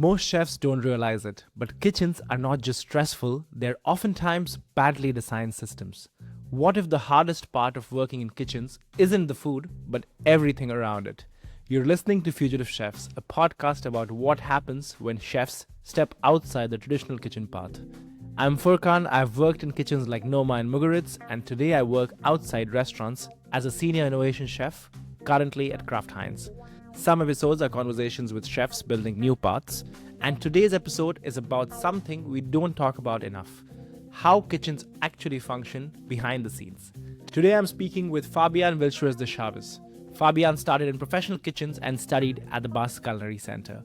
Most chefs don't realize it, but kitchens are not just stressful, they're oftentimes badly designed systems. What if the hardest part of working in kitchens isn't the food, but everything around it? You're listening to Fugitive Chefs, a podcast about what happens when chefs step outside the traditional kitchen path. I'm Furkan, I've worked in kitchens like Noma and Mugaritz, and today I work outside restaurants as a senior innovation chef, currently at Kraft Heinz. Some episodes are conversations with chefs building new paths, and today's episode is about something we don't talk about enough: how kitchens actually function behind the scenes. Today I'm speaking with Fabian Vilsruis de Chavez. Fabian started in professional kitchens and studied at the Basque Culinary Center.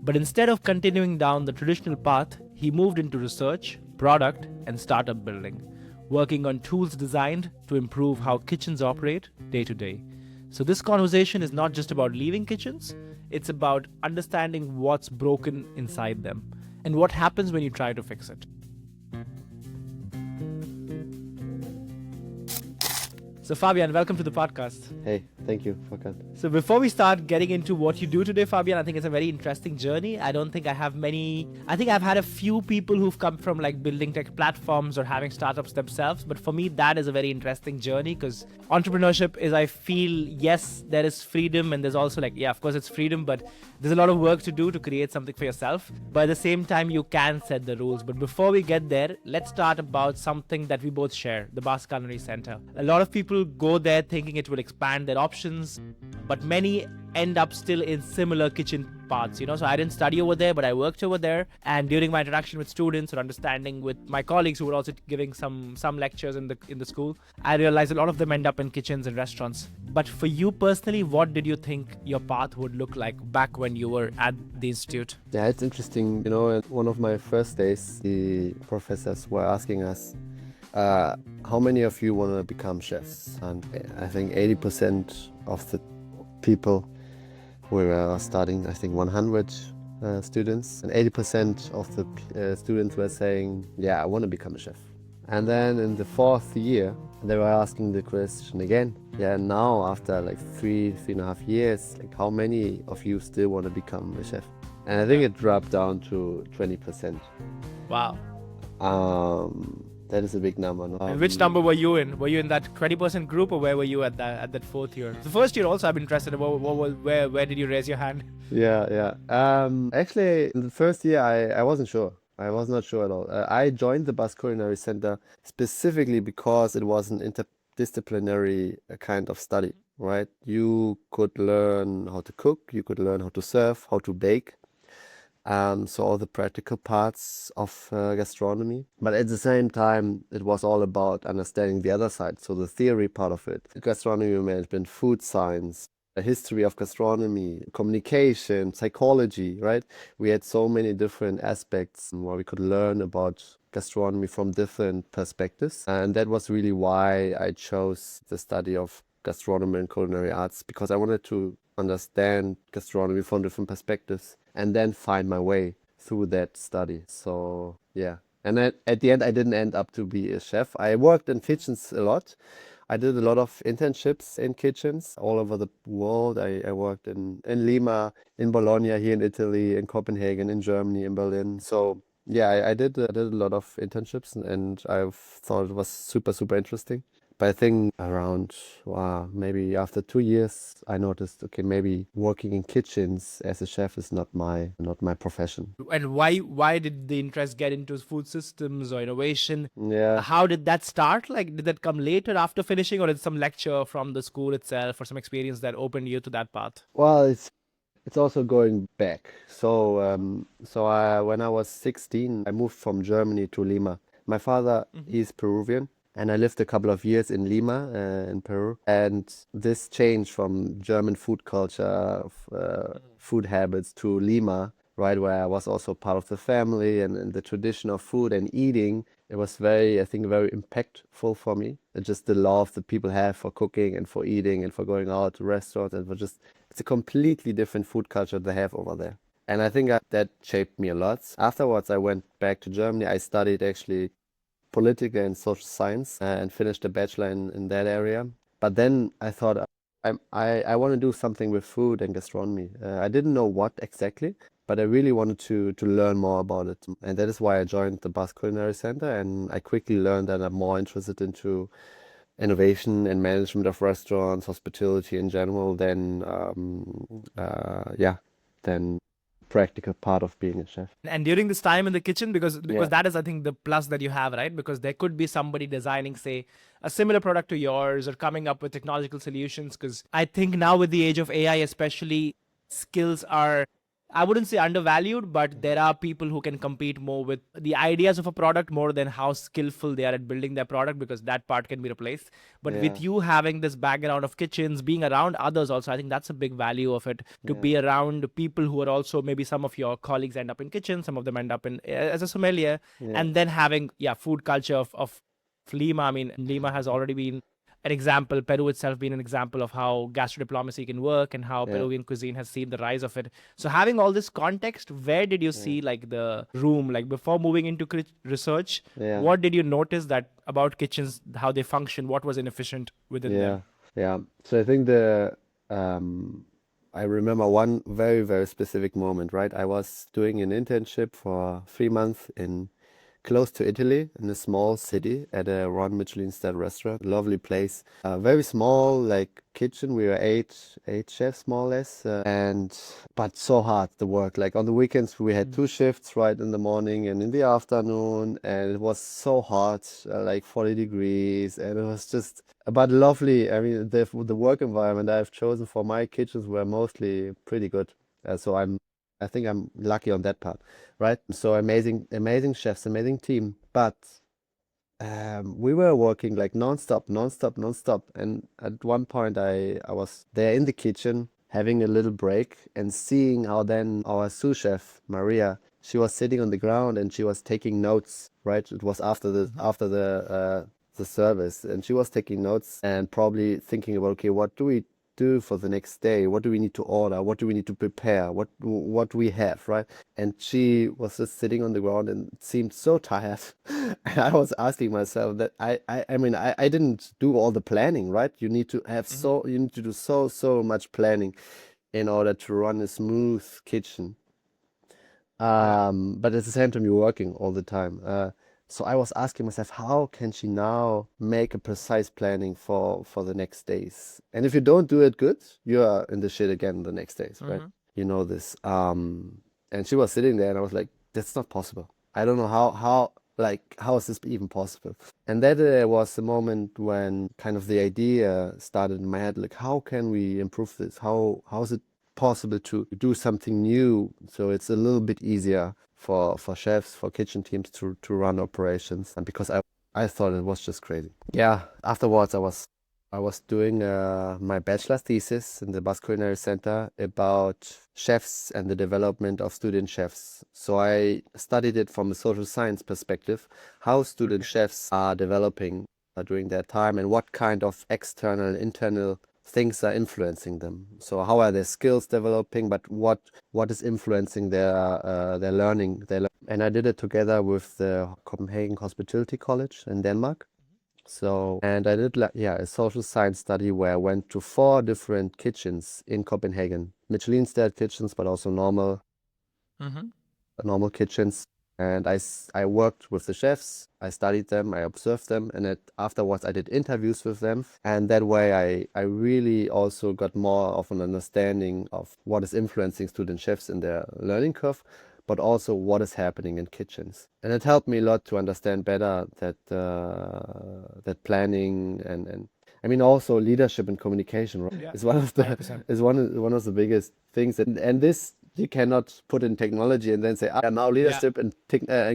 But instead of continuing down the traditional path, he moved into research, product, and startup building, working on tools designed to improve how kitchens operate day to day. So this conversation is not just about leaving kitchens, it's about understanding what's broken inside them and what happens when you try to fix it. So Fabian, welcome to the podcast. Hey, thank you, Fakan. So before we start getting into what you do today, Fabian, I think it's a very interesting journey. I think I've had a few people who've come from like building tech platforms or having startups themselves. But for me, that is a very interesting journey because entrepreneurship is, I feel, yes, there is freedom and there's also like, yeah, of course it's freedom, but there's a lot of work to do to create something for yourself. But at the same time, you can set the rules. But before we get there, let's start about something that we both share, the Basque Culinary Center. A lot of people go there thinking it will expand their options, but many end up still in similar kitchen paths, so I didn't study over there, but I worked over there, and during my interaction with students or understanding with my colleagues who were also giving some lectures in the school, I realized a lot of them end up in kitchens and restaurants. But for you personally, what did you think your path would look like back when you were at the institute? Yeah, it's interesting. At one of my first days, the professors were asking us, how many of you want to become chefs? And I think 80% of the people were starting, I think 100 students, and 80% of the students were saying, yeah, I want to become a chef. And then in the fourth year, they were asking the question again. Yeah, now after like three and a half years, like how many of you still want to become a chef? And I think it dropped down to 20%. Wow. That is a big number. No? And which number were you in? Were you in that 20% group, or where were you at that fourth year? The first year also, I'm interested in where did you raise your hand? Yeah. Actually, in the first year, I wasn't sure. I was not sure at all. I joined the Basque Culinary Center specifically because it was an interdisciplinary kind of study, right? You could learn how to cook, you could learn how to serve, how to bake. So all the practical parts of gastronomy. But at the same time, it was all about understanding the other side. So the theory part of it, gastronomy management, food science, a history of gastronomy, communication, psychology, right? We had so many different aspects where we could learn about gastronomy from different perspectives. And that was really why I chose the study of gastronomy and culinary arts, because I wanted to understand gastronomy from different perspectives and then find my way through that study. So yeah, and at the end I didn't end up to be a chef. I worked in kitchens a lot. I did a lot of internships in kitchens all over the world. I worked in Lima, in Bologna, here in Italy, in Copenhagen, in Germany, in Berlin. So yeah, I did a lot of internships, and I thought it was super interesting. But I think around maybe after 2 years, I noticed, okay, maybe working in kitchens as a chef is not my profession. And why did the interest get into food systems or innovation? Yeah. How did that start? Like, did that come later after finishing, or is it some lecture from the school itself or some experience that opened you to that path? Well, it's also going back. So when I was 16, I moved from Germany to Lima. My father, he's Peruvian. And I lived a couple of years in Lima, in Peru. And this change from German food culture, food habits to Lima, right, where I was also part of the family and the tradition of food and eating, it was very impactful for me. Just the love that people have for cooking and for eating and for going out to restaurants. It's a completely different food culture they have over there. And I think that shaped me a lot. Afterwards, I went back to Germany. I studied actually political and social science and finished a bachelor in that area. But then I thought I want to do something with food and gastronomy. I didn't know what exactly, but I really wanted to learn more about it. And that is why I joined the Basque Culinary Center, and I quickly learned that I'm more interested into innovation and management of restaurants, hospitality in general, than than practical part of being a chef. And during this time in the kitchen, because Yeah, that is, I think, the plus that you have, right? Because there could be somebody designing, say, a similar product to yours or coming up with technological solutions. Because I think now with the age of AI, especially, skills are, I wouldn't say undervalued, but there are people who can compete more with the ideas of a product more than how skillful they are at building their product, because that part can be replaced. But with yeah, you having this background of kitchens, being around others also, I think that's a big value of it, to yeah, be around people who are also, maybe some of your colleagues end up in kitchen, some of them end up in as a sommelier, yeah, and then having, yeah, food culture of Lima. I mean, Lima has already been an example, Peru itself being an example of how gastrodiplomacy can work and how yeah, Peruvian cuisine has seen the rise of it. So having all this context, where did you yeah, see like the room, like before moving into research, yeah, what did you notice that about kitchens, how they function, what was inefficient within yeah, them? yeah. So I think um, I remember one very, very specific moment, right? I was doing an internship for 3 months in close to Italy in a small city at a one Michelin star restaurant. Lovely place. Very small, like kitchen. We were eight chefs more or less, and but so hard the work. Like on the weekends we had Mm. two shifts, right, in the morning and in the afternoon, and it was so hot, like 40 degrees, and it was just but lovely. I mean, the work environment I've chosen for my kitchens were mostly pretty good. I think I'm lucky on that part, right? So amazing, amazing chefs, amazing team. But we were working like nonstop, nonstop, nonstop. And at one point, I was there in the kitchen having a little break and seeing how then our sous chef Maria, she was sitting on the ground and she was taking notes, right? It was after the service, and she was taking notes and probably thinking about, okay, what do we do for the next day? What do we need to order? What do we need to prepare? What we have, right? And she was just sitting on the ground and seemed so tired. And I was asking myself that I mean, I didn't do all the planning, right? You need to do so much planning in order to run a smooth kitchen. Yeah. But at the same time, you're working all the time. So I was asking myself, how can she now make a precise planning for the next days? And if you don't do it good, you are in the shit again the next days, right? Hmm. You know this. And she was sitting there, and I was like, that's not possible. I don't know how is this even possible? And that was the moment when kind of the idea started in my head, like, how can we improve this? How is it possible to do something new so it's a little bit easier for chefs, for kitchen teams to run operations? And because I thought it was just crazy. Yeah, afterwards I was doing my bachelor's thesis in the Basque Culinary Center about chefs and the development of student chefs. So I studied it from a social science perspective, how student Okay. chefs are developing during their time and what kind of external and internal things are influencing them. So how are their skills developing, but what is influencing their learning? And I did it together with the Copenhagen Hospitality College in Denmark. So, and I did a social science study where I went to 4 different kitchens in Copenhagen, Michelin-starred kitchens, but also Hmm. normal kitchens. And I worked with the chefs, I studied them, I observed them, and afterwards I did interviews with them. And that way I really also got more of an understanding of what is influencing student chefs in their learning curve, but also what is happening in kitchens. And it helped me a lot to understand better that planning and I mean also leadership and communication, right, Yeah. is one of the 100%. is one of the biggest things. And this you cannot put in technology and then say, ah, now Yeah. leadership and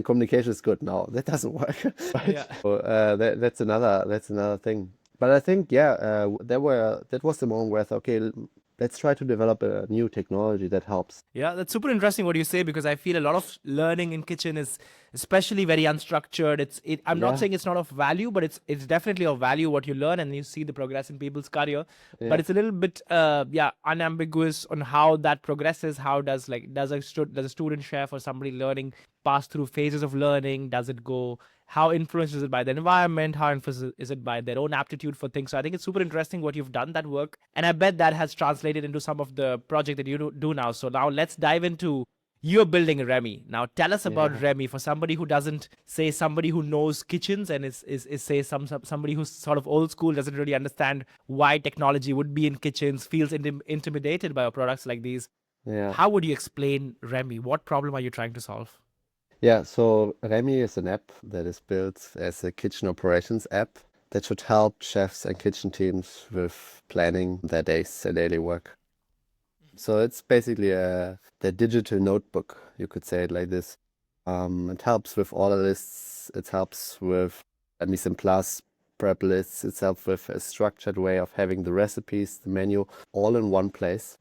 communication is good. No, that doesn't work. Yeah. Right? So, that's another thing. But I think that was the moment where I thought, okay, let's try to develop a new technology that helps. Yeah, that's super interesting what you say, because I feel a lot of learning in kitchen is especially very unstructured. I'm not Yeah, saying it's not of value, but it's definitely of value what you learn and you see the progress in people's career. But yeah, it's a little bit unambiguous on how that progresses. How does a student chef or somebody learning pass through phases of learning? Does it go, how influenced is it by the environment? How influenced is it by their own aptitude for things? So I think it's super interesting what you've done that work, and I bet that has translated into some of the project that you do now. So now let's dive into You're building Remy. Now tell us about Yeah. Remy for somebody who doesn't say somebody who knows kitchens and is say somebody who's sort of old school, doesn't really understand why technology would be in kitchens, feels intimidated by products like these. Yeah. How would you explain Remy? What problem are you trying to solve? Yeah, so Remy is an app that is built as a kitchen operations app that should help chefs and kitchen teams with planning their days and daily work. So it's basically the digital notebook, you could say it like this. It helps with order lists, it helps with a mise en place prep lists, it helps with a structured way of having the recipes, the menu, all in one place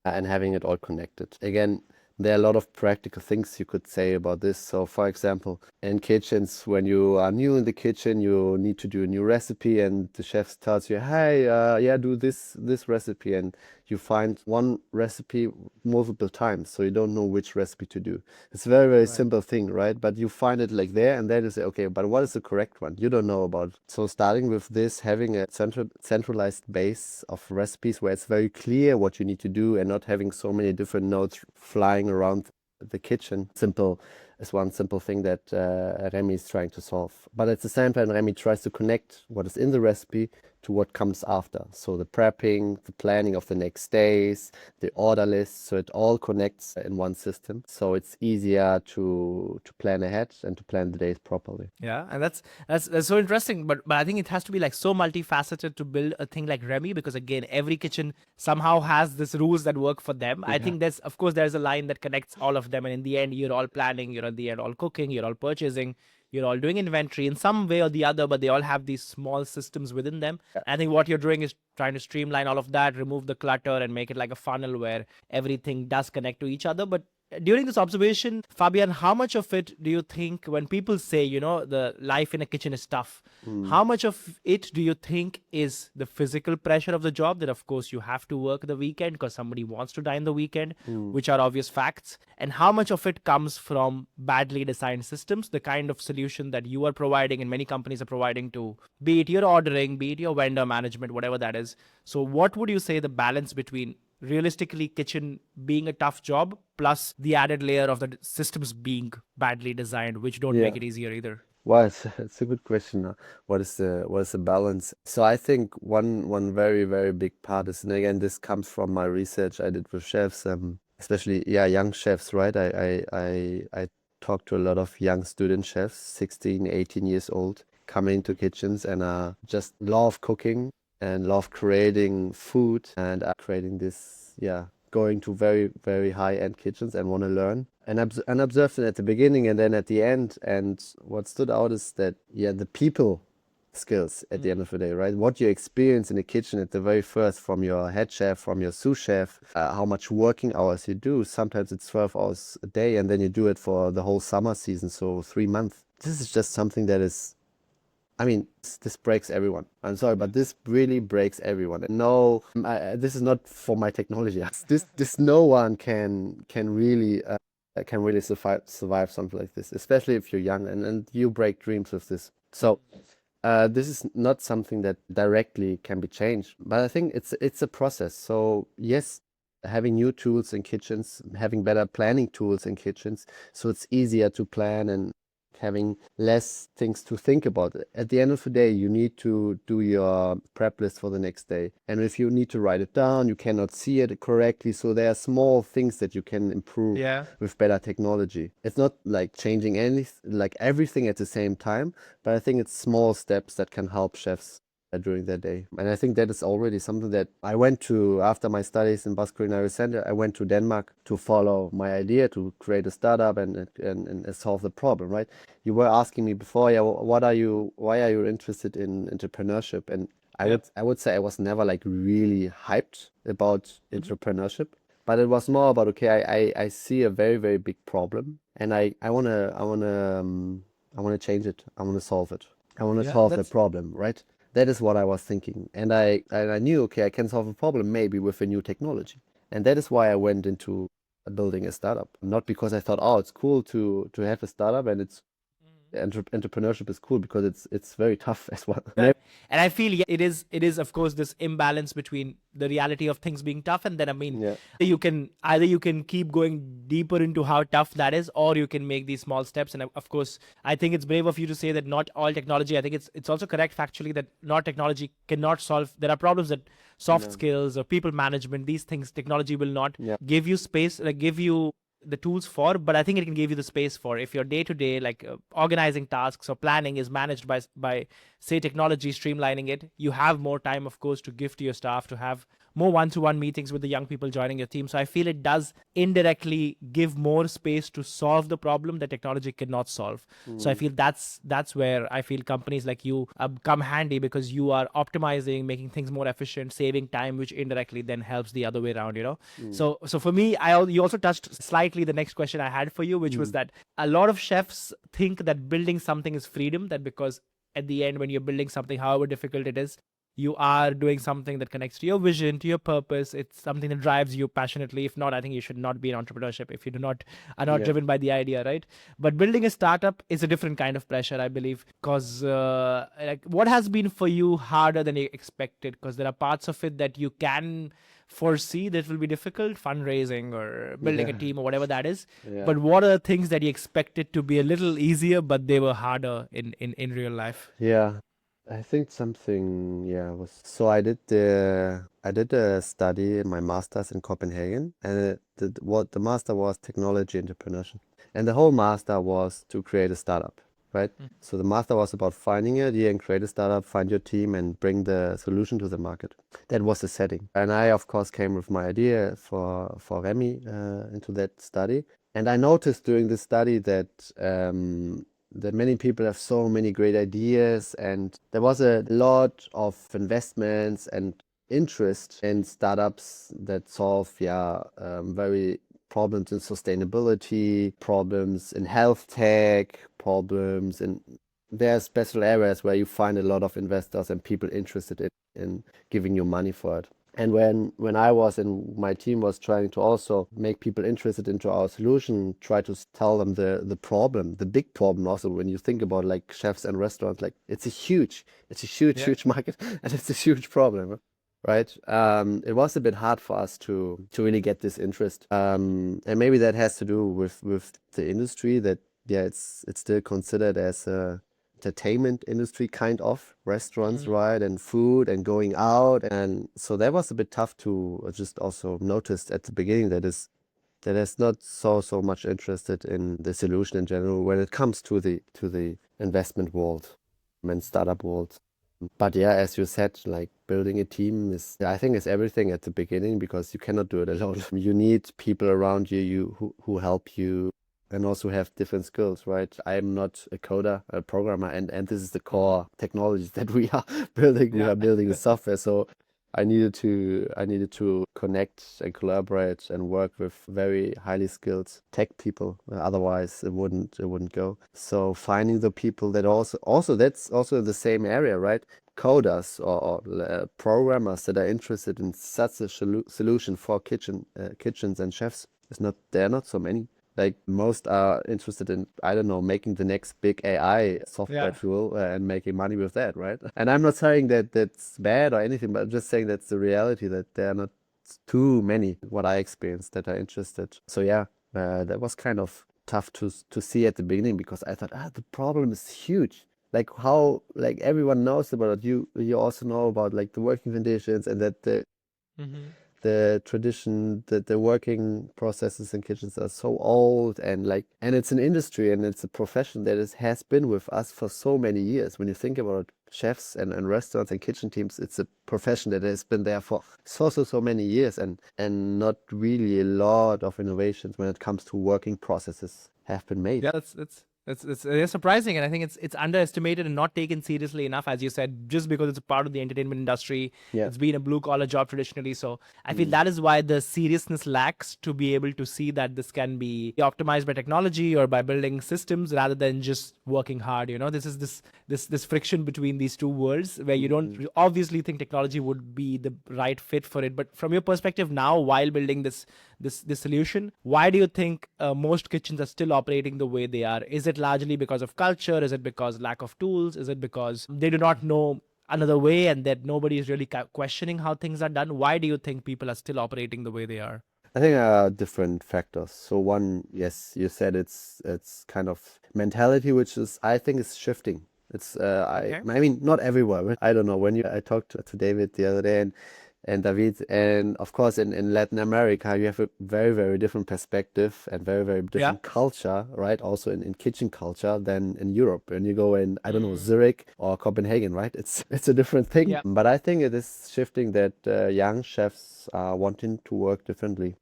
and having it all connected. Again, there are a lot of practical things you could say about this. So, for example, in kitchens, when you are new in the kitchen, you need to do a new recipe, and the chef tells you, "Hey, yeah, do this recipe," and you find one recipe multiple times, so you don't know which recipe to do. It's a very, very Right. simple thing, right? But you find it like there, and then you say, "Okay, but what is the correct one?" You don't know about it. So, starting with this, having a centralized base of recipes where it's very clear what you need to do, and not having so many different notes flying around the kitchen. Simple is one simple thing that Remy is trying to solve. But at the same time, Remy tries to connect what is in the recipe to what comes after. So the prepping, the planning of the next days, the order list. So it all connects in one system. So it's easier to plan ahead and to plan the days properly. Yeah, and that's so interesting. But I think it has to be like so multifaceted to build a thing like Remy, because again, every kitchen somehow has this rules that work for them. I Yeah. think there's, of course, there's a line that connects all of them, and in the end, you're all planning, you're at the end all cooking, you're all purchasing, you're all doing inventory in some way or the other, but they all have these small systems within them. I think what you're doing is trying to streamline all of that, remove the clutter, and make it like a funnel where everything does connect to each other. But during this observation, Fabian, how much of it do you think when people say, the life in a kitchen is tough, Mm. how much of it do you think is the physical pressure of the job that, of course, you have to work the weekend because somebody wants to dine the weekend, Mm. which are obvious facts? And how much of it comes from badly designed systems, the kind of solution that you are providing and many companies are providing to, be it your ordering, be it your vendor management, whatever that is? So, what would you say the balance between realistically kitchen being a tough job plus the added layer of the systems being badly designed, which don't Yeah. make it easier either? Well, it's a good question. What is the balance? So I think one very very big part is, and again this comes from my research I did with chefs, especially yeah young chefs, right? I talked to a lot of young student chefs, 16, 18 years old, coming to kitchens and just love cooking and love creating food and creating this yeah going to very very high end kitchens and want to learn and observed it at the beginning and then at the end. And what stood out is that, yeah, the people skills at the end of the day, right? What you experience in the kitchen at the very first from your head chef, from your sous chef, how much working hours you do. Sometimes it's 12 hours a day and then you do it for the whole summer season, so 3 months. This is just something that is, I mean, this breaks everyone. I'm sorry, but this really breaks everyone. And no, this is not for my technology. This no one can really survive something like this, especially if you're young and you break dreams with this. So this is not something that directly can be changed, but I think it's a process. So yes, having new tools in kitchens, having better planning tools in kitchens, so it's easier to plan and having less things to think about. At the end of the day, you need to do your prep list for the next day. And if you need to write it down, you cannot see it correctly. So there are small things that you can improve Yeah. with better technology. It's not like changing like everything at the same time, but I think it's small steps that can help chefs during their day. And I think that is already something that I went to after my studies in Basque Culinary Center. I went to Denmark to follow my idea to create a startup and solve the problem, right? You were asking me before, yeah, why are you interested in entrepreneurship? And Yeah. I would say I was never like really hyped about entrepreneurship, but it was more about, okay, I see a very, very big problem and I wanna change it. I wanna solve it. I wanna Yeah, solve the that's problem, right? That is what I was thinking. And I knew, okay, I can solve a problem maybe with a new technology. And that is why I went into building a startup. Not because I thought, oh, it's cool to have a startup and it's entrepreneurship is cool because it's very tough as well. Yeah. And I feel, yeah, it is of course this imbalance between the reality of things being tough, and then I mean, Yeah. you can keep going deeper into how tough that is, or you can make these small steps. And of course, I think it's brave of you to say that not all technology. I think it's also correct factually that not technology cannot solve. There are problems that soft No. skills or people management, these things, technology will not Yeah. give you space, like give you the tools for, but I think it can give you the space for. If your day to day, like organizing tasks or planning, is managed by say technology, streamlining it, you have more time, of course, to give to your staff, to have more one-to-one meetings with the young people joining your team. So I feel it does indirectly give more space to solve the problem that technology cannot solve. So I feel that's where I feel companies like you come handy, because you are optimizing, making things more efficient, saving time, which indirectly then helps the other way around, you know. So for me, you also touched slightly the next question I had for you, which was that a lot of chefs think that building something is freedom, that because at the end, when you're building something, however difficult it is, you are doing something that connects to your vision, to your purpose. It's something that drives you passionately. If not, I think you should not be in entrepreneurship if you do not are not Yeah. driven by the idea, right? But building a startup is a different kind of pressure, I believe, because like, what has been for you harder than you expected? Because there are parts of it that you can foresee that will be difficult, fundraising or building a Yeah. team or whatever that is. Yeah. But what are the things that you expected to be a little easier, but they were harder in real life? Yeah. I think something, yeah, was so I did a study in my master's in Copenhagen, and what the master was technology entrepreneurship, and the whole master was to create a startup, right? So the master was about finding an idea and create a startup, find your team, and bring the solution to the market. That was the setting, and I of course came with my idea for Remy into that study, and I noticed during the study that many people have so many great ideas, and there was a lot of investments and interest in startups that solve very problems in sustainability, problems in health tech, problems in there are special areas where you find a lot of investors and people interested in giving you money for it. And when I was and my team was trying to also make people interested into our solution, try to tell them the problem, the big problem also when you think about like chefs and restaurants, like it's a huge, Yeah. huge market and it's a huge problem, right? It was a bit hard for us to really get this interest. And maybe that has to do with the industry that it's still considered as a entertainment industry kind of restaurants, right, and food and going out, and so that was a bit tough to just also notice at the beginning that is not so much interested in the solution in general when it comes to the investment world and startup world. But yeah, as you said, like building a team is, I think, is everything at the beginning because you cannot do it alone. You need people around you who help you and also have different skills, right? I'm not a coder, a programmer, and this is the core technologies that we are building. We Yeah. are building the software, so I needed to connect and collaborate and work with very highly skilled tech people. Otherwise, it wouldn't go. So finding the people that also that's also in the same area, right? Coders or programmers that are interested in such a solution for kitchens and chefs is not there are not so many. Like most are interested in, I don't know, making the next big AI software Yeah. tool and making money with that, right? And I'm not saying that that's bad or anything, but I'm just saying that's the reality that there are not too many, what I experienced, that are interested. So yeah, that was kind of tough to see at the beginning because I thought, the problem is huge. Like how, like everyone knows about it. You also know about like the working conditions and that the tradition, the working processes in kitchens are so old and it's an industry and it's a profession that has been with us for so many years. When you think about chefs and restaurants and kitchen teams, it's a profession that has been there for so many years and not really a lot of innovations when it comes to working processes have been made. Yeah, it's surprising, and I think it's underestimated and not taken seriously enough, as you said, just because it's a part of the entertainment industry. Yeah. It's been a blue collar job traditionally, so I feel Mm. that is why the seriousness lacks to be able to see that this can be optimized by technology or by building systems rather than just working hard. You know, this is this friction between these two worlds where you don't obviously think technology would be the right fit for it, but from your perspective now, while building this solution, why do you think most kitchens are still operating the way they are? Is it largely because of culture? Is it because lack of tools? Is it because they do not know another way and that nobody is really questioning how things are done? Why do you think people are still operating the way they are? I think different factors. So one, yes, you said it's kind of mentality, which is I think is shifting. It's Okay. I mean not everywhere. But I don't know. When you I talked to David the other day and David, and of course in Latin America you have a very different perspective and very Yeah. different culture, right? Also in kitchen culture than in Europe. When you go in, I don't know, Mm. Zurich or Copenhagen, right? It's a different thing. Yeah. But I think it is shifting that young chefs are wanting to work differently.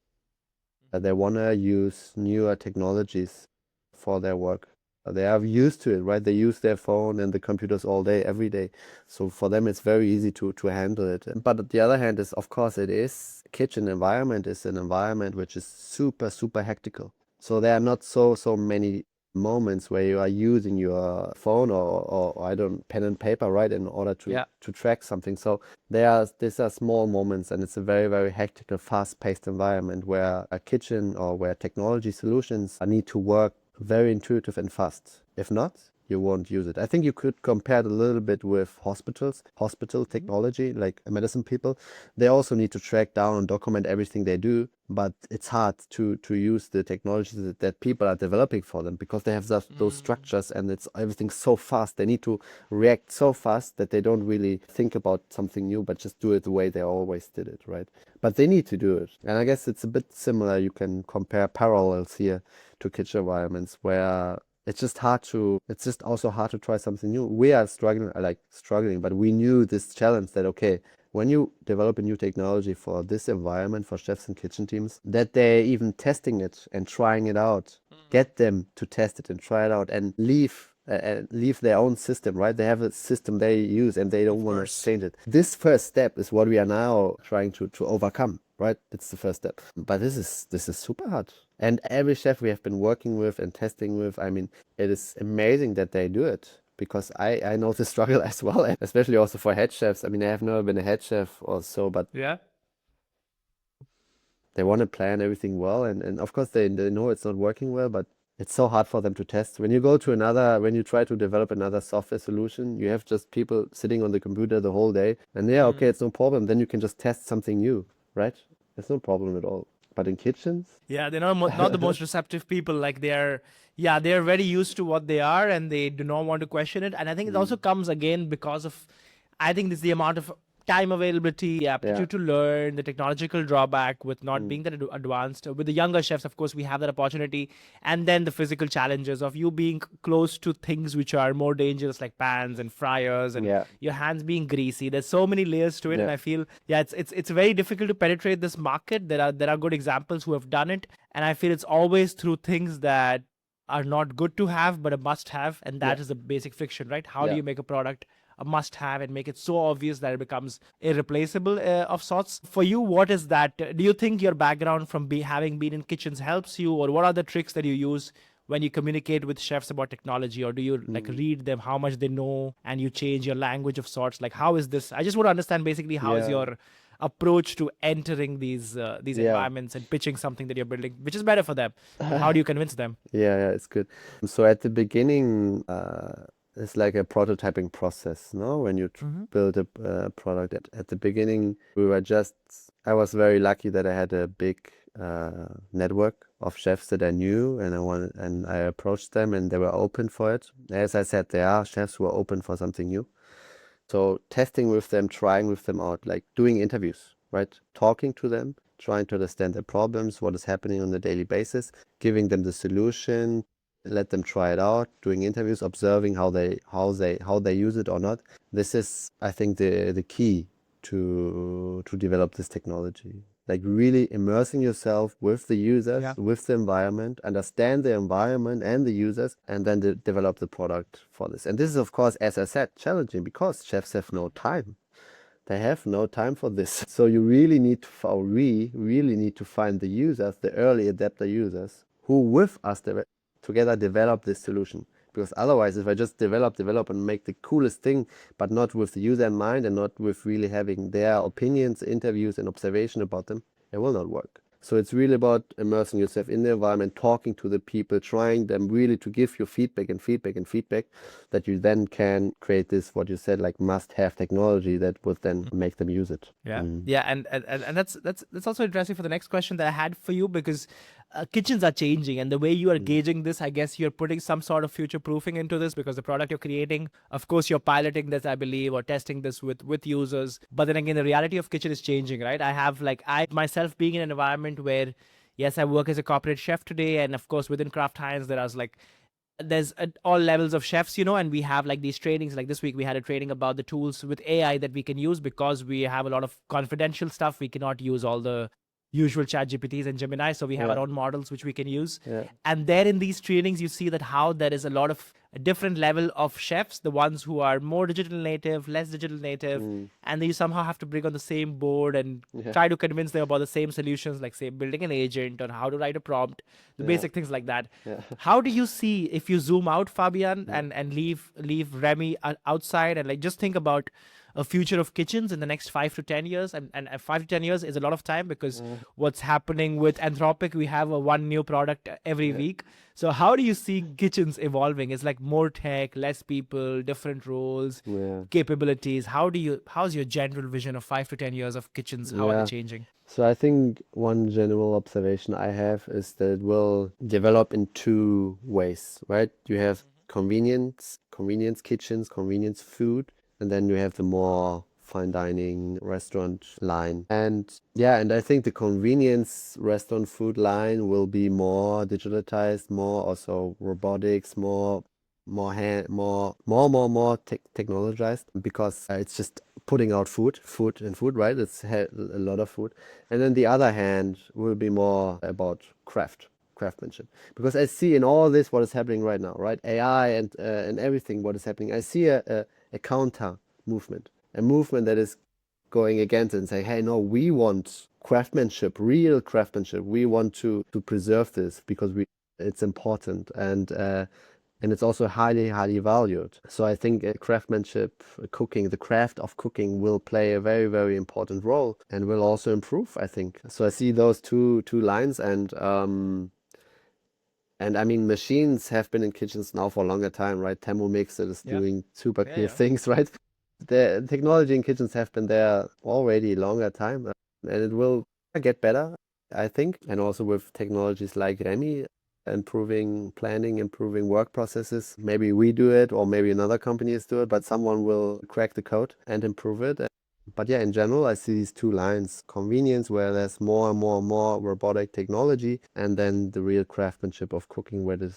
They want to use newer technologies for their work. They are used to it, right? They use their phone and the computers all day, every day. So for them, it's very easy to handle it. But on the other hand, is of course it is kitchen environment is an environment which is super hectical. So there are not so many moments where you are using your phone or I don't pen and paper, right, in order Yeah. to track something. So these are small moments, and it's a very hectic, fast-paced environment where a kitchen or where technology solutions need to work very intuitive and fast. If not, you won't use it. I think you could compare it a little bit with hospitals, hospital technology, like medicine people. They also need to track down and document everything they do, but it's hard to use the technologies that people are developing for them because they have those Mm. structures and it's everything so fast. They need to react so fast that they don't really think about something new, but just do it the way they always did it, right? But they need to do it. And I guess it's a bit similar. You can compare parallels here to kitchen environments where it's just also hard to try something new. We are struggling, but we knew this challenge that, okay, when you develop a new technology for this environment for chefs and kitchen teams, that they're even testing it and trying it out, get them to test it and try it out and leave their own system, right? They have a system they use and they don't Of want to course. change it. This first step is what we are now trying to overcome, right? It's the first step. But this is super hard. And every chef we have been working with and testing with, I mean, it is amazing that they do it because I know the struggle as well, and especially also for head chefs. I mean, I have never been a head chef or so, but Yeah. they want to plan everything well. And of course, they know it's not working well, but it's so hard for them to test. When you try to develop another software solution, you have just people sitting on the computer the whole day. And yeah, okay, Mm. it's no problem. Then you can just test something new, right? It's no problem at all. But in kitchens, Yeah, they're not the most receptive people. Like they're very used to what they are, and they do not want to question it. And I think it also mm, comes again because of, I think this is the amount of time availability, the yeah. aptitude to learn, the technological drawback with not Mm, being that advanced. With the younger chefs, of course, we have that opportunity, and then the physical challenges of you being close to things which are more dangerous, like pans and fryers, and yeah. your hands being greasy. There's so many layers to it, and Yeah. I feel yeah, it's very difficult to penetrate this market. There are good examples who have done it, and I feel it's always through things that are not good to have but a must have, and Yeah. that is the basic friction, right? How do Yeah. you make a product a must have and make it so obvious that it becomes irreplaceable of sorts? For you, what is that? Do you think your background from having been in kitchens helps you, or what are the tricks that you use when you communicate with chefs about technology, or do you like Mm, read them how much they know and you change your language of sorts? Like, how is this? I just want to understand basically how is yeah. your approach to entering these Yeah. environments and pitching something that you're building, which is better for them, but how do you convince them? Yeah, it's good. So at the beginning, it's like a prototyping process, no? When you Mm-hmm. build a product. At the beginning, I was very lucky that I had a big network of chefs that I knew, and I approached them, and they were open for it. As I said, there are chefs who are open for something new. So testing with them, trying with them out, like doing interviews, right? Talking to them, trying to understand their problems, what is happening on a daily basis, giving them the solution, let them try it out, doing interviews, observing how they use it or not. This is, I think, the key to develop this technology. Like really immersing yourself with the users, Yeah. with the environment, understand the environment and the users, and then develop the product for this. And this is, of course, as I said, challenging because chefs have no time. They have no time for this. So you really need to, or we really need to find the users, the early adapter users, who with us together develop this solution. Because otherwise, if I just develop and make the coolest thing, but not with the user in mind and not with really having their opinions, interviews, and observation about them, it will not work. So it's really about immersing yourself in the environment, talking to the people, trying them really to give you feedback and feedback and feedback that you then can create this, what you said, like must-have technology that would then make them use it. Yeah, yeah, and that's also interesting for the next question that I had for you, because kitchens are changing, and the way you are gauging this, I guess you're putting some sort of future proofing into this, because the product you're creating, of course, you're piloting this, I believe, or testing this with users. But then again, the reality of kitchen is changing, right? I have like I myself being in an environment where, yes, I work as a corporate chef today, and of course within Kraft Heinz there are like there's all levels of chefs, and we have like these trainings. Like this week we had a training about the tools with AI that we can use, because we have a lot of confidential stuff. We cannot use all the usual chat GPTs and Gemini, so we have our Yeah, own models which we can use. yeah, And there in these trainings you see that how there is a lot of a different level of chefs, the ones who are more digital native, less digital native, and then you somehow have to bring on the same board and yeah, try to convince them about the same solutions, like say building an agent or how to write a prompt, the yeah, basic things like that. yeah, How do you see, if you zoom out, Fabian, yeah. and leave Remy outside, and like just think about a future of kitchens in the next 5 to 10 years? And 5 to 10 years is a lot of time, because Uh, what's happening with Anthropic, we have a one new product every yeah. week. So how do you see kitchens evolving? It's like more tech, less people, different roles, Yeah. capabilities. How's your general vision of 5 to 10 years of kitchens? How are they Yeah. changing? So I think one general observation I have is that it will develop in two ways, right? You have convenience kitchens, convenience food, and then you have the more fine dining restaurant line. And yeah, and I think the convenience restaurant food line will be more digitalized, more also robotics, more hand, more technologized, because it's just putting out food, right? It's a lot of food. And then the other hand will be more about craftsmanship, because I see in all this what is happening right now, right? AI and everything what is happening. I see a counter movement, a movement that is going against it and saying, hey, no, we want craftsmanship, real craftsmanship. We want to preserve this because we it's important, and it's also highly valued. So I think craftsmanship, cooking, the craft of cooking will play a very important role and will also improve, I think. So I see those two lines, and I mean, machines have been in kitchens now for a longer time, right? Thermomix that is Yeah, doing super yeah, clear yeah. things, right? The technology in kitchens have been there already longer time, and it will get better, I think. And also with technologies like Remy, improving planning, improving work processes. Maybe we do it, or maybe another companies do it, but someone will crack the code and improve it. But yeah, in general, I see these two lines: convenience, where there's more and more robotic technology, and then the real craftsmanship of cooking, where the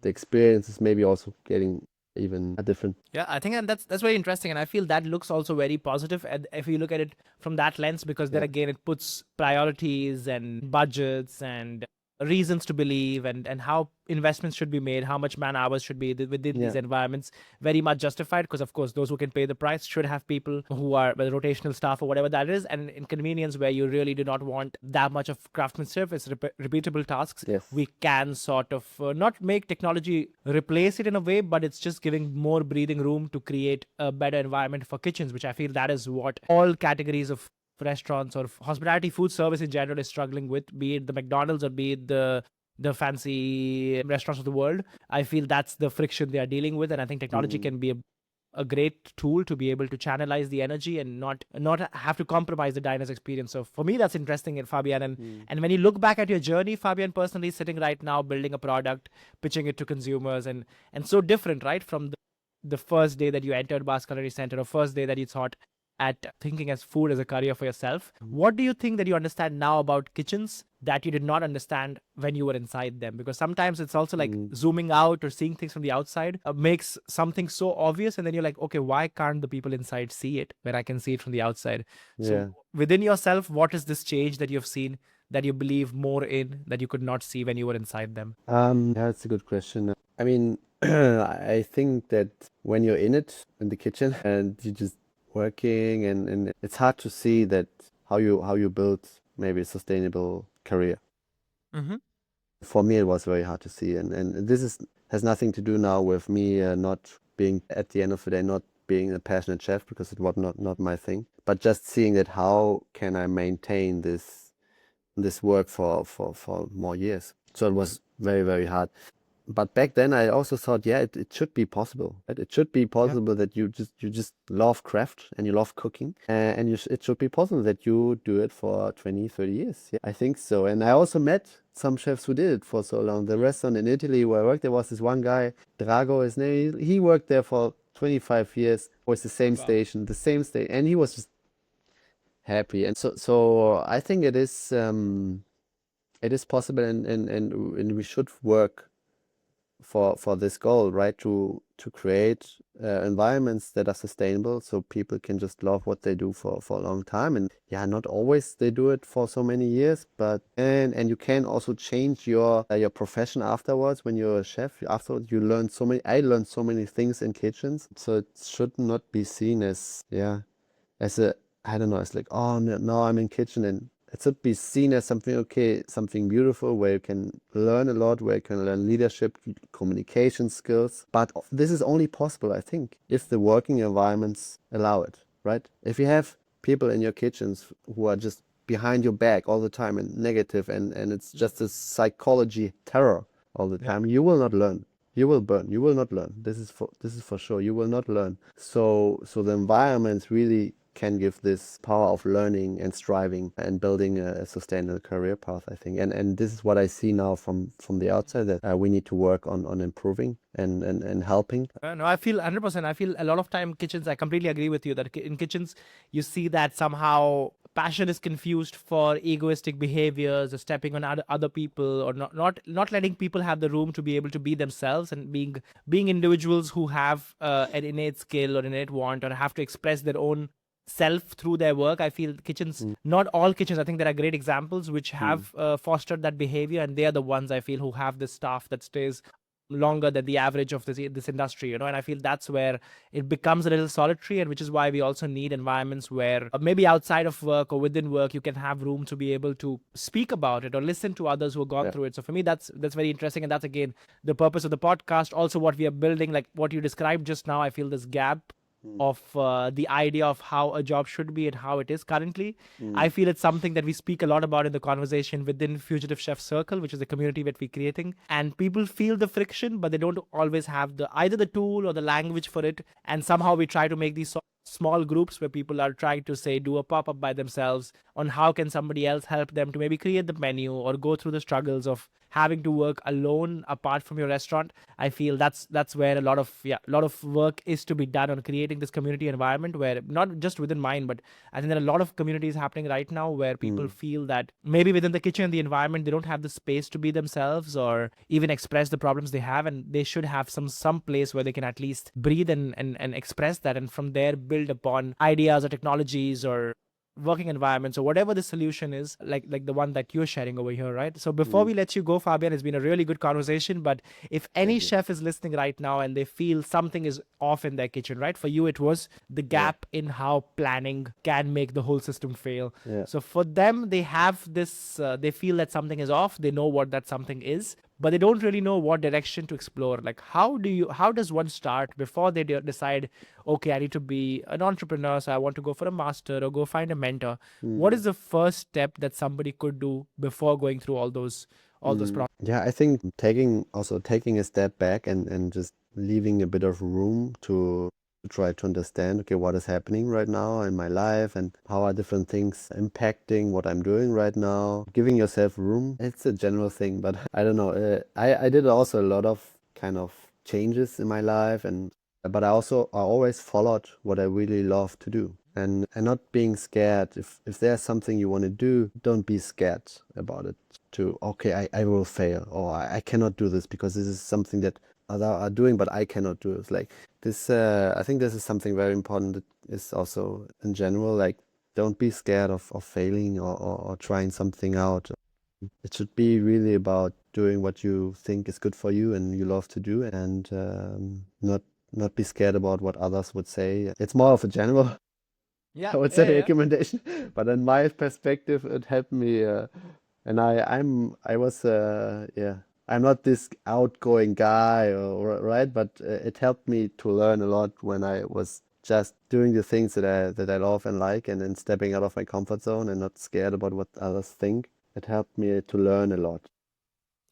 experience is maybe also getting even a different. Yeah, I think, and that's very interesting, and I feel that looks also very positive. And if you look at it from that lens, because then Yeah, again, it puts priorities and budgets and reasons to believe, and how investments should be made, how much man hours should be within these yeah, environments, very much justified. Because of course, those who can pay the price should have people who are, well, rotational staff or whatever that is, and inconvenience where you really do not want that much of craftsmanship. It's repeatable tasks. yes, We can sort of not make technology replace it in a way, but it's just giving more breathing room to create a better environment for kitchens, which I feel that is what all categories of restaurants or hospitality food service in general is struggling with, be it the McDonald's or be it the fancy restaurants of the world. I feel that's the friction they are dealing with, and I think technology mm, can be a great tool to be able to channelize the energy and not have to compromise the diner's experience. So for me, that's interesting, Fabian. And mm, and when you look back at your journey, Fabian, personally sitting right now building a product, pitching it to consumers, and so different, right, from the first day that you entered Basque Culinary Center, or first day that you thought at thinking as food as a career for yourself. What do you think that you understand now about kitchens that you did not understand when you were inside them? Because sometimes it's also like mm, zooming out or seeing things from the outside makes something so obvious, and then you're like, okay, why can't the people inside see it when I can see it from the outside? So yeah. within yourself, what is this change that you've seen, that you believe more in, that you could not see when you were inside them? Yeah, that's a good question. I mean, I think that when you're in it, in the kitchen, and you're just working, and it's hard to see that how you build maybe a sustainable career. Mm-hmm. For me, it was very hard to see, and this is has nothing to do now with me not being, at the end of the day, not being a passionate chef, because it was not my thing, but just seeing that how can I maintain this this work for more years. So it was very, very hard. But back then I also thought, yeah, it should be possible. Right? It should be Yeah. possible that you just love craft and you love cooking, and it should be possible that you do it for 20, 30 years. Yeah, I think so. And I also met some chefs who did it for so long. The restaurant in Italy where I worked, there was this one guy, Drago, his name. He worked there for 25 years. Was the same Wow. station, and he was just happy. And so I think it is possible, and we should work for this goal, right? To create environments that are sustainable, so people can just love what they do for a long time. And yeah, not always they do it for so many years, but and you can also change your profession afterwards when you're a chef. Afterwards, you learn so many. I learned so many things in kitchens, so it should not be seen as, yeah, as a, I don't know, it's like, oh no, now I'm in kitchen, and it should be seen as something, okay, something beautiful where you can learn a lot, where you can learn leadership, communication skills. But this is only possible, I think, if the working environments allow it, right? If you have people in your kitchens who are just behind your back all the time and negative, and it's just a psychology terror all the Yeah. time, you will not learn. You will burn. You will not learn. This is for sure. You will not learn. So the environments really can give this power of learning and striving and building a sustainable career path, I think. And this is what I see now from the outside, that we need to work on improving and helping. No, I feel 100%. I feel a lot of time kitchens, I completely agree with you that in kitchens, you see that somehow passion is confused for egoistic behaviors or stepping on other people, or not letting people have the room to be able to be themselves, and being individuals who have an innate skill or innate want, or have to express their own self through their work. I feel kitchens, Mm, not all kitchens, I think there are great examples which mm, have fostered that behavior, and they are the ones I feel who have the staff that stays longer than the average of this industry, and I feel that's where it becomes a little solitary, and which is why we also need environments where maybe outside of work or within work you can have room to be able to speak about it or listen to others who have gone yeah. through it. So for me, that's very interesting, and that's again the purpose of the podcast, also what we are building, like what you described just now. I feel this gap Mm, of the idea of how a job should be and how it is currently. I mm, feel it's something that we speak a lot about in the conversation within Fugitive Chef Circle, which is the community that we're creating. And people feel the friction, but they don't always have the either the tool or the language for it. And somehow we try to make these small groups where people are trying to say do a pop-up by themselves on how can somebody else help them to maybe create the menu or go through the struggles of having to work alone apart from your restaurant. I feel that's where a lot of work is to be done on creating this community environment, where not just within mine, but I think there are a lot of communities happening right now where people mm, feel that maybe within the kitchen, the environment, they don't have the space to be themselves or even express the problems they have, and they should have some place where they can at least breathe and express that, and from there build upon ideas or technologies or working environments or whatever the solution is, like the one that you're sharing over here, right? So before mm. we let you go, Fabian, it's been a really good conversation, but if any Thank you. chef is listening right now and they feel something is off in their kitchen, right? For you, it was the Yeah, gap in how planning can make the whole system fail. yeah. So for them, they have this, they feel that something is off. They know what that something is, but they don't really know what direction to explore. Like, how does one start before they decide, okay, I need to be an entrepreneur, so I want to go for a master or go find a mentor? What Mm, is the first step that somebody could do before going through all those mm. problems? Yeah, I think taking a step back and just leaving a bit of room to try to understand, okay, what is happening right now in my life and how are different things impacting what I'm doing right now. Giving yourself room, it's a general thing, but I don't know. I did also a lot of kind of changes in my life, and but I always followed what I really love to do. And not being scared. If there's something you want to do, don't be scared about it. To, okay, I will fail, or I cannot do this because this is something that other are doing, but I cannot do it. Like this, I think this is something very important that is also in general, like don't be scared of failing or trying something out. It should be really about doing what you think is good for you and you love to do, and not be scared about what others would say. It's more of a general, Yeah, I would say, yeah, yeah. recommendation, but in my perspective, it helped me. And I was yeah, I'm not this outgoing guy, right, but it helped me to learn a lot when I was just doing the things that I love and like, and then stepping out of my comfort zone and not scared about what others think. it helped me to learn a lot.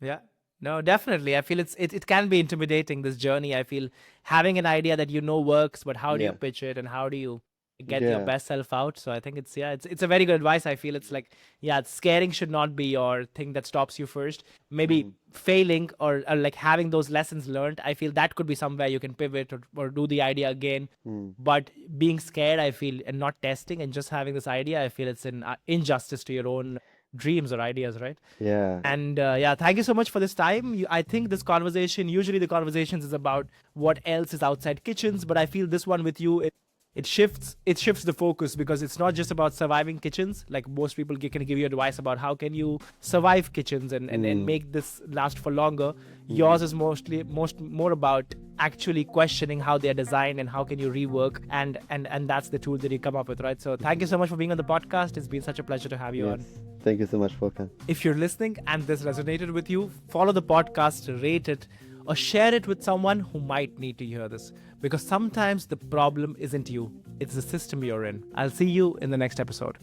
Yeah. No, definitely. I feel it can be intimidating, this journey. I feel having an idea that works, but how do you Yeah, pitch it and how do you get your yeah. best self out? So I think it's a very good advice. I feel it's like, yeah, scaring should not be your thing that stops you first. Maybe Mm, failing or like having those lessons learned, I feel that could be somewhere you can pivot or do the idea again. mm. But being scared, I feel, and not testing and just having this idea, I feel it's an injustice to your own dreams or ideas, right? Yeah, And yeah, thank you so much for this time. I think this conversation, usually the conversations is about what else is outside kitchens, but I feel this one with you, it shifts the focus, because it's not just about surviving kitchens. Like most people can give you advice about how can you survive kitchens and mm, make this last for longer. mm. Yours is more about actually questioning how they're designed and how can you rework, and that's the tool that you come up with, right? So thank you so much for being on the podcast. It's been such a pleasure to have you Yes. on. Thank you so much, Volkan. If you're listening and this resonated with you, follow the podcast, rate it, or share it with someone who might need to hear this. Because sometimes the problem isn't you, it's the system you're in. I'll see you in the next episode.